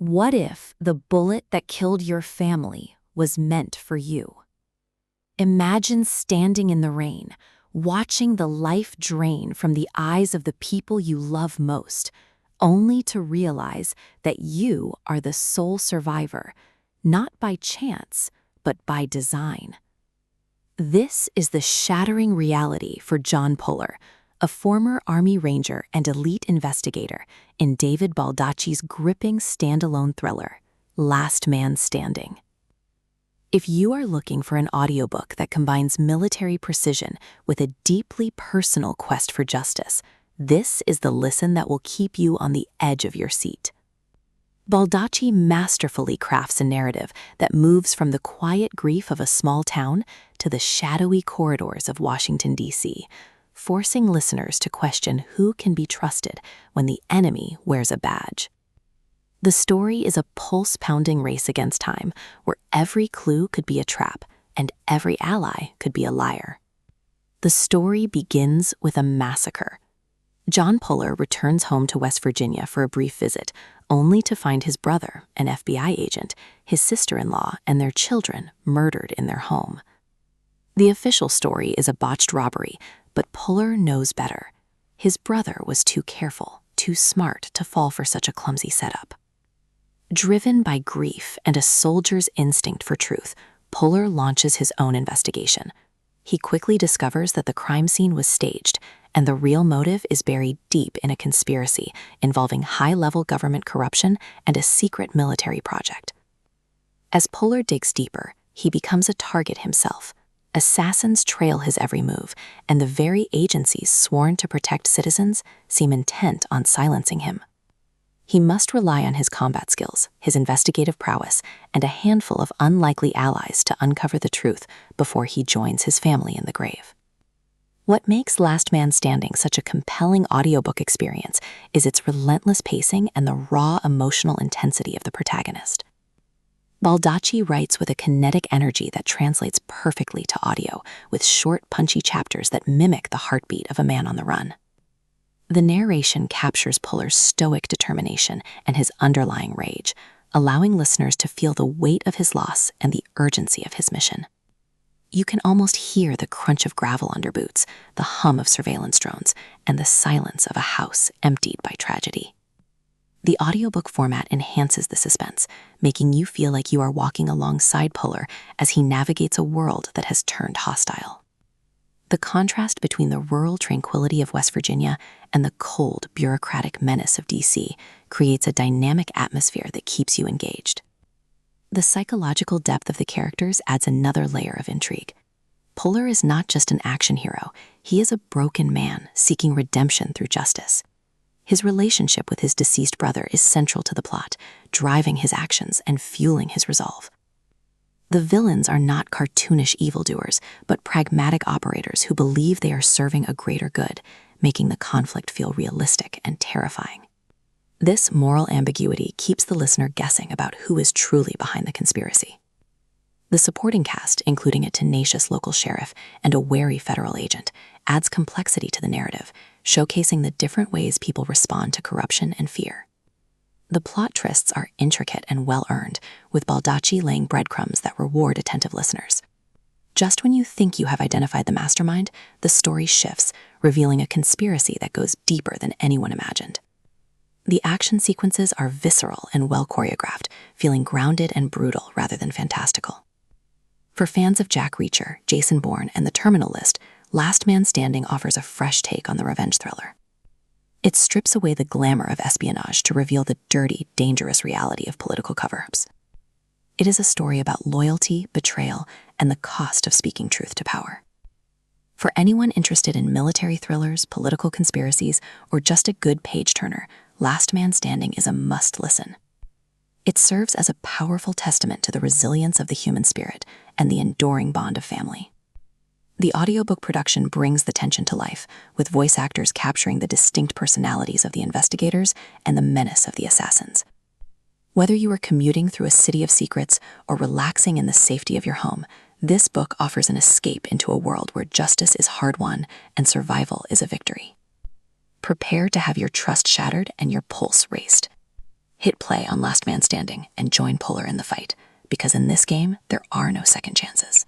What if the bullet that killed your family was meant for you? Imagine standing in the rain, watching the life drain from the eyes of the people you love most, only to realize that you are the sole survivor, not by chance, but by design. This is the shattering reality for John Puller, a former Army Ranger and elite investigator in David Baldacci's gripping standalone thriller, Last Man Standing. If you are looking for an audiobook that combines military precision with a deeply personal quest for justice, this is the listen that will keep you on the edge of your seat. Baldacci masterfully crafts a narrative that moves from the quiet grief of a small town to the shadowy corridors of Washington, D.C., forcing listeners to question who can be trusted when the enemy wears a badge. The story is a pulse-pounding race against time, where every clue could be a trap and every ally could be a liar. The story begins with a massacre. John Puller returns home to West Virginia for a brief visit, only to find his brother, an FBI agent, his sister-in-law, and their children murdered in their home. The official story is a botched robbery, but Puller knows better. His brother was too careful, too smart to fall for such a clumsy setup. Driven by grief and a soldier's instinct for truth, Puller launches his own investigation. He quickly discovers that the crime scene was staged, and the real motive is buried deep in a conspiracy involving high-level government corruption and a secret military project. As Puller digs deeper, he becomes a target himself. Assassins trail his every move, and the very agencies sworn to protect citizens seem intent on silencing him. He must rely on his combat skills, his investigative prowess, and a handful of unlikely allies to uncover the truth before he joins his family in the grave. What makes Last Man Standing such a compelling audiobook experience is its relentless pacing and the raw emotional intensity of the protagonist. Baldacci writes with a kinetic energy that translates perfectly to audio, with short, punchy chapters that mimic the heartbeat of a man on the run. The narration captures Puller's stoic determination and his underlying rage, allowing listeners to feel the weight of his loss and the urgency of his mission. You can almost hear the crunch of gravel under boots, the hum of surveillance drones, and the silence of a house emptied by tragedy. The audiobook format enhances the suspense, making you feel like you are walking alongside Puller as he navigates a world that has turned hostile. The contrast between the rural tranquility of West Virginia and the cold, bureaucratic menace of D.C. creates a dynamic atmosphere that keeps you engaged. The psychological depth of the characters adds another layer of intrigue. Puller is not just an action hero, he is a broken man seeking redemption through justice. His relationship with his deceased brother is central to the plot, driving his actions and fueling his resolve. The villains are not cartoonish evildoers, but pragmatic operators who believe they are serving a greater good, making the conflict feel realistic and terrifying. This moral ambiguity keeps the listener guessing about who is truly behind the conspiracy. The supporting cast, including a tenacious local sheriff and a wary federal agent, adds complexity to the narrative, showcasing the different ways people respond to corruption and fear. The plot twists are intricate and well-earned, with Baldacci laying breadcrumbs that reward attentive listeners. Just when you think you have identified the mastermind, the story shifts, revealing a conspiracy that goes deeper than anyone imagined. The action sequences are visceral and well-choreographed, feeling grounded and brutal rather than fantastical. For fans of Jack Reacher, Jason Bourne, and The Terminal List, Last Man Standing offers a fresh take on the revenge thriller. It strips away the glamour of espionage to reveal the dirty, dangerous reality of political cover-ups. It is a story about loyalty, betrayal, and the cost of speaking truth to power. For anyone interested in military thrillers, political conspiracies, or just a good page-turner, Last Man Standing is a must-listen. It serves as a powerful testament to the resilience of the human spirit and the enduring bond of family. The audiobook production brings the tension to life, with voice actors capturing the distinct personalities of the investigators and the menace of the assassins. Whether you are commuting through a city of secrets or relaxing in the safety of your home, this book offers an escape into a world where justice is hard-won and survival is a victory. Prepare to have your trust shattered and your pulse raced. hit play on Last Man Standing and join Polar in the fight, because in this game, there are no second chances.